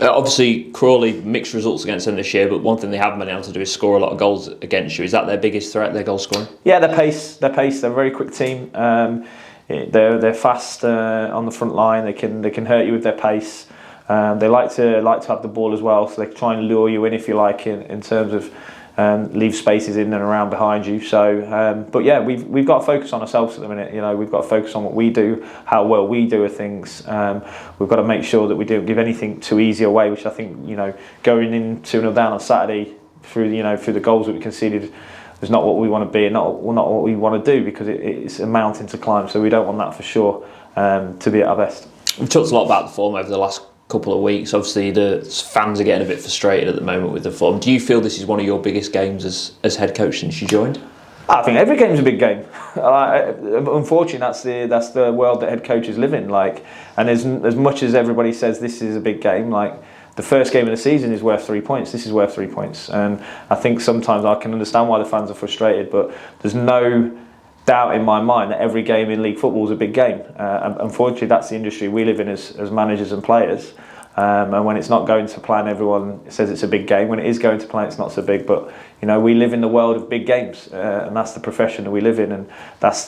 Obviously, Crawley mixed results against them this year, but one thing they have been able to do is score a lot of goals against you. Is that their biggest threat, their goal scoring? Yeah, their pace. They're a very quick team. They're fast on the front line. They can hurt you with their pace. They like to have the ball as well, so they try and lure you in, if you like, in terms of leave spaces in and around behind you. So, but yeah, we've got to focus on ourselves at the minute. You know, we've got to focus on what we do, how well we do things. We've got to make sure that we don't give anything too easy away, which I think, you know, going in 2-0 down on Saturday through the goals that we conceded is not what we want to be, and not what we want to do, because it's a mountain to climb. So we don't want that for sure, to be at our best. We've talked a lot about the form over the last couple of weeks. Obviously, the fans are getting a bit frustrated at the moment with the form. Do you feel this is one of your biggest games as head coach since you joined? I think every game's a big game. Unfortunately, that's the world that head coaches live in. Like, and as much as everybody says this is a big game, like, the first game of the season is worth 3 points. This is worth 3 points, and I think sometimes I can understand why the fans are frustrated, but there's no doubt in my mind that every game in league football is a big game. Unfortunately, that's the industry we live in as managers and players. And when it's not going to plan, everyone says it's a big game. When it is going to plan, it's not so big. But you know, we live in the world of big games, and that's the profession that we live in, and that's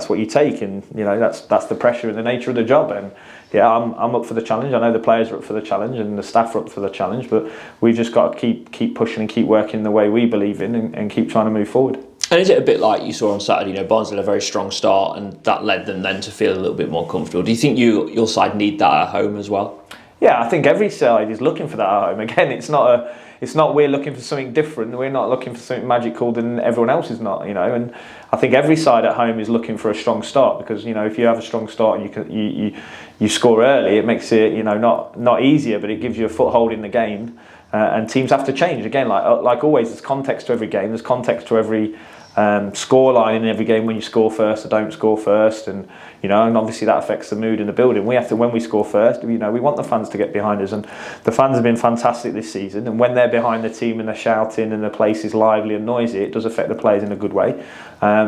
what you take, and you know, that's the pressure and the nature of the job. And yeah, I'm up for the challenge. I know the players are up for the challenge, and the staff are up for the challenge. But we've just got to keep pushing and keep working the way we believe in, and keep trying to move forward. And is it a bit like you saw on Saturday? You know, Barnes had a very strong start, and that led them then to feel a little bit more comfortable. Do you think your side need that at home as well? Yeah, I think every side is looking for that at home. Again, it's not we're looking for something different. We're not looking for something magical than everyone else is not. You know, and I think every side at home is looking for a strong start, because you know, if you have a strong start and you score early, it makes it, you know, not easier, but it gives you a foothold in the game. And teams have to change again. Like always, there's context to every game. There's context to every score line in every game, when you score first or don't score first, and you know, and obviously that affects the mood in the building. We have to, when we score first, you know, we want the fans to get behind us, and the fans have been fantastic this season, and when they're behind the team and they're shouting and the place is lively and noisy, it does affect the players in a good way.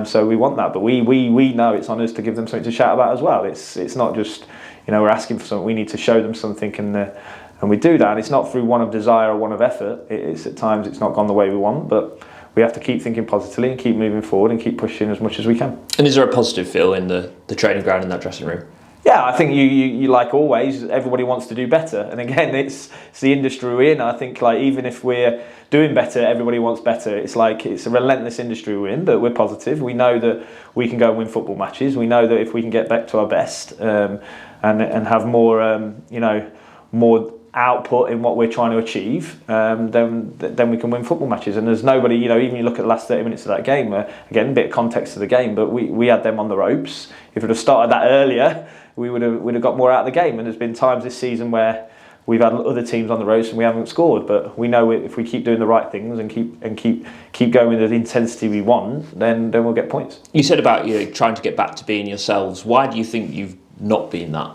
So we want that, but we know it's on us to give them something to shout about as well. It's not just, you know, we're asking for something. We need to show them something, and we do that, and it's not through one of desire or one of effort. It's at times it's not gone the way we want, but we have to keep thinking positively and keep moving forward and keep pushing as much as we can. And is there a positive feel in the training ground, in that dressing room? Yeah, I think you like always, everybody wants to do better. And again, it's the industry we're in. I think, like, even if we're doing better, everybody wants better. It's like, it's a relentless industry we're in, but we're positive. We know that we can go and win football matches. We know that if we can get back to our best and have more, you know, more output in what we're trying to achieve, then we can win football matches. And there's nobody, you know, even you look at the last 30 minutes of that game, again, a bit of context to the game, but we had them on the ropes. If we'd have started that earlier, we'd have got more out of the game. And there's been times this season where we've had other teams on the ropes and we haven't scored, but we know if we keep doing the right things and keep going with the intensity we want, then we'll get points. You said about, you know, trying to get back to being yourselves. Why do you think you've not been that?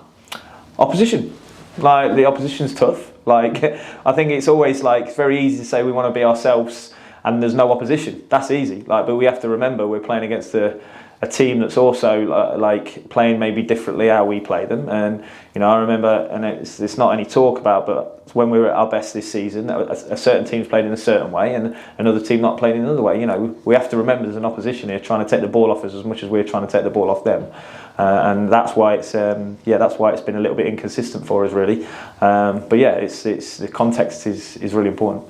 Opposition. Like, the opposition's tough. Like, I think it's always, like, it's very easy to say we want to be ourselves and there's no opposition. That's easy. Like, but we have to remember we're playing against a team that's also like playing maybe differently how we play them. And you know, I remember, and it's not any talk about, but when we were at our best this season, a certain team's played in a certain way and another team not playing in another way. You know, we have to remember there's an opposition here trying to take the ball off us as much as we're trying to take the ball off them. And that's why it's that's why it's been a little bit inconsistent for us, really. But yeah, it's the context is really important.